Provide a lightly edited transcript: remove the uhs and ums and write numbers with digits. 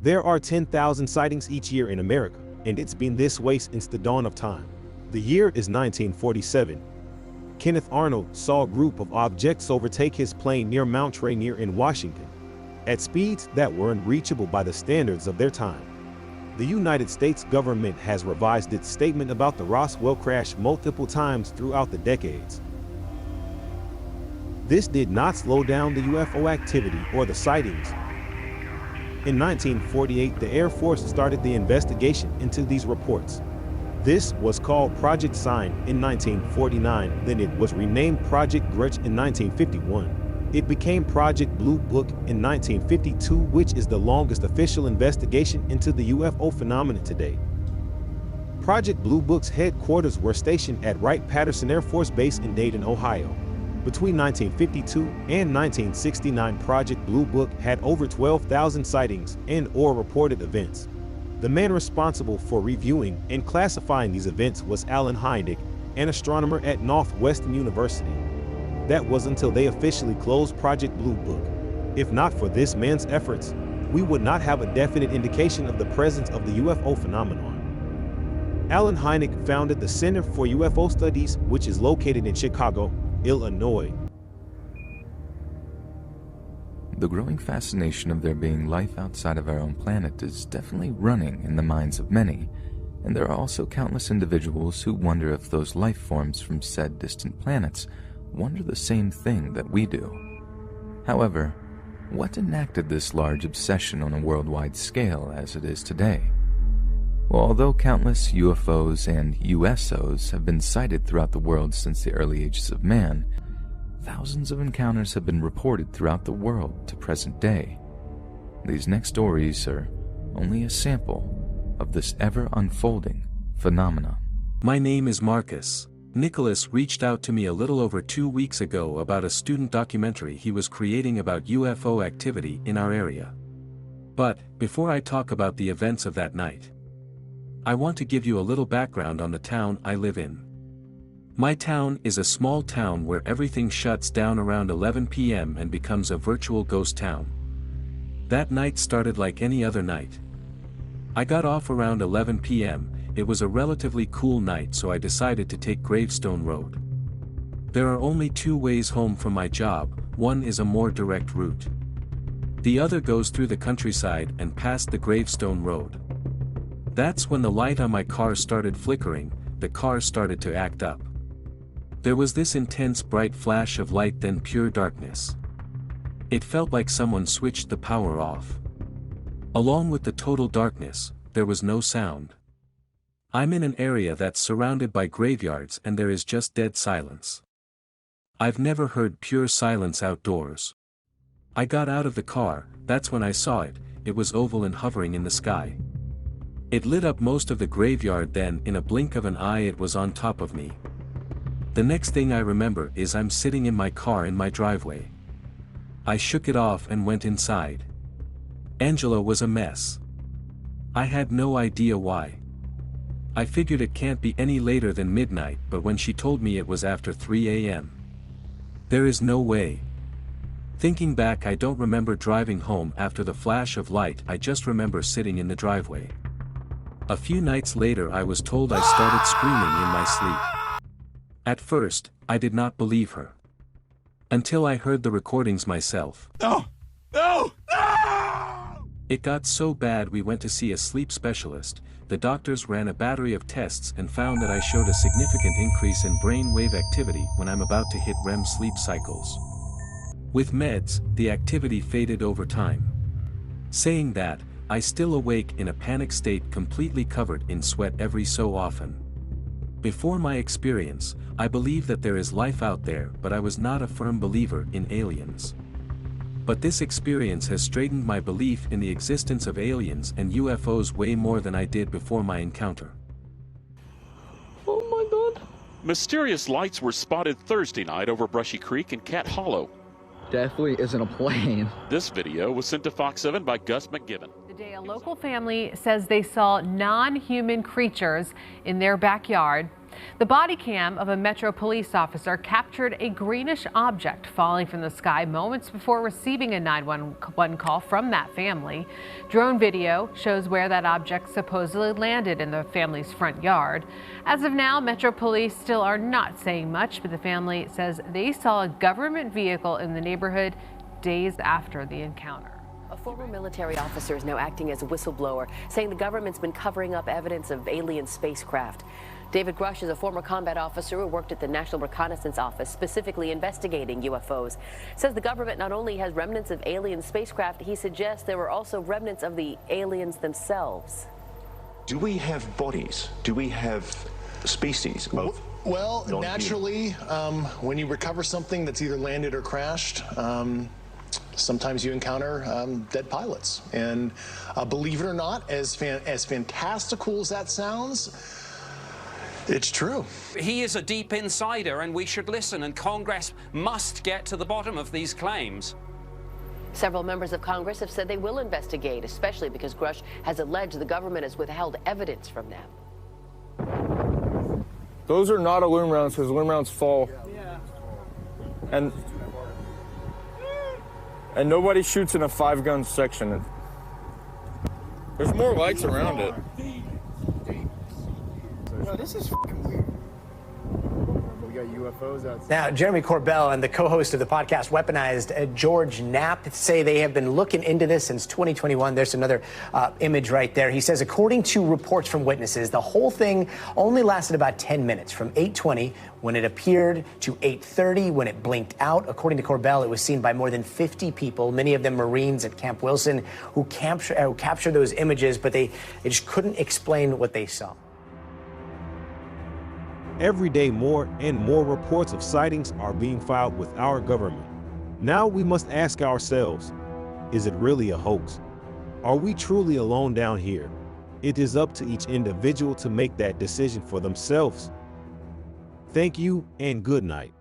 There are 10,000 sightings each year in America, and it's been this way since the dawn of time. The year is 1947. Kenneth Arnold saw a group of objects overtake his plane near Mount Rainier in Washington, at speeds that were unreachable by the standards of their time. The United States government has revised its statement about the Roswell crash multiple times throughout the decades. This did not slow down the UFO activity or the sightings. In 1948, the Air Force started the investigation into these reports. This was called Project Sign in 1949, then it was renamed Project Grudge in 1951. It became Project Blue Book in 1952, which is the longest official investigation into the UFO phenomenon today. Project Blue Book's headquarters were stationed at Wright-Patterson Air Force Base in Dayton, Ohio. Between 1952 and 1969, Project Blue Book had over 12,000 sightings and/or reported events. The man responsible for reviewing and classifying these events was Allen Hynek, an astronomer at Northwestern University. That was until they officially closed Project Blue Book. If not for this man's efforts, we would not have a definite indication of the presence of the UFO phenomenon. Allen Hynek founded the Center for UFO Studies, which is located in Chicago, Illinois. The growing fascination of there being life outside of our own planet is definitely running in the minds of many, and there are also countless individuals who wonder if those life forms from said distant planets wonder the same thing that we do. However, what enacted this large obsession on a worldwide scale as it is today? Well, although countless UFOs and USOs have been sighted throughout the world since the early ages of man, thousands of encounters have been reported throughout the world to present day. These next stories are only a sample of this ever-unfolding phenomenon. My name is Marcus. Nicholas reached out to me a little over 2 weeks ago about a student documentary he was creating about UFO activity in our area. But, before I talk about the events of that night, I want to give you a little background on the town I live in. My town is a small town where everything shuts down around 11 p.m. and becomes a virtual ghost town. That night started like any other night. I got off around 11 p.m., it was a relatively cool night, so I decided to take Gravestone Road. There are only 2 ways home from my job, one is a more direct route. The other goes through the countryside and past the Gravestone Road. That's when the light on my car started flickering, the car started to act up. There was this intense bright flash of light, then pure darkness. It felt like someone switched the power off. Along with the total darkness, there was no sound. I'm in an area that's surrounded by graveyards and there is just dead silence. I've never heard pure silence outdoors. I got out of the car, that's when I saw it, it was oval and hovering in the sky. It lit up most of the graveyard, then in a blink of an eye it was on top of me. The next thing I remember is I'm sitting in my car in my driveway. I shook it off and went inside. Angela was a mess. I had no idea why. I figured it can't be any later than midnight, but when she told me it was after 3 a.m. There is no way. Thinking back, I don't remember driving home after the flash of light, I just remember sitting in the driveway. A few nights later I was told I started screaming in my sleep. At first, I did not believe her. Until I heard the recordings myself. No! No! No! It got so bad we went to see a sleep specialist. The doctors ran a battery of tests and found that I showed a significant increase in brain wave activity when I'm about to hit REM sleep cycles. With meds, the activity faded over time. Saying that, I still awake in a panic state, completely covered in sweat every so often. Before my experience, I believe that there is life out there, but I was not a firm believer in aliens. But this experience has straightened my belief in the existence of aliens and UFOs way more than I did before my encounter. Oh my God. Mysterious lights were spotted Thursday night over Brushy Creek and Cat Hollow. Definitely isn't a plane. This video was sent to Fox 7 by Gus McGibbon. Today, a local family says they saw non-human creatures in their backyard. The body cam of a Metro police officer captured a greenish object falling from the sky moments before receiving a 911 call from that family. Drone video shows where that object supposedly landed in the family's front yard. As of now, Metro police still are not saying much, but the family says they saw a government vehicle in the neighborhood days after the encounter. A former military officer is now acting as a whistleblower, saying the government's been covering up evidence of alien spacecraft. David Grush is a former combat officer who worked at the National Reconnaissance Office, specifically investigating UFOs. Says the government not only has remnants of alien spacecraft, he suggests there were also remnants of the aliens themselves. Do we have bodies? Do we have species of Well, non-human? naturally, when you recover something that's either landed or crashed, sometimes you encounter dead pilots. And believe it or not, as fantastical as that sounds, it's true. He is a deep insider, and we should listen, and Congress must get to the bottom of these claims. Several members of Congress have said they will investigate, especially because Grush has alleged the government has withheld evidence from them. Those are not aluminum rounds, because aluminum rounds fall. And nobody shoots in a 5-gun section. There's more lights around it. No, this is fucking weird. We got UFOs outside. Now, Jeremy Corbell and the co-host of the podcast Weaponized, George Knapp, say they have been looking into this since 2021. There's another image right there. He says, according to reports from witnesses, the whole thing only lasted about 10 minutes, from 8:20 when it appeared to 8:30 when it blinked out. According to Corbell, it was seen by more than 50 people, many of them Marines at Camp Wilson, who captured those images, but they just couldn't explain what they saw. Every day, more and more reports of sightings are being filed with our government. Now we must ask ourselves, is it really a hoax? Are we truly alone down here? It is up to each individual to make that decision for themselves. Thank you and good night.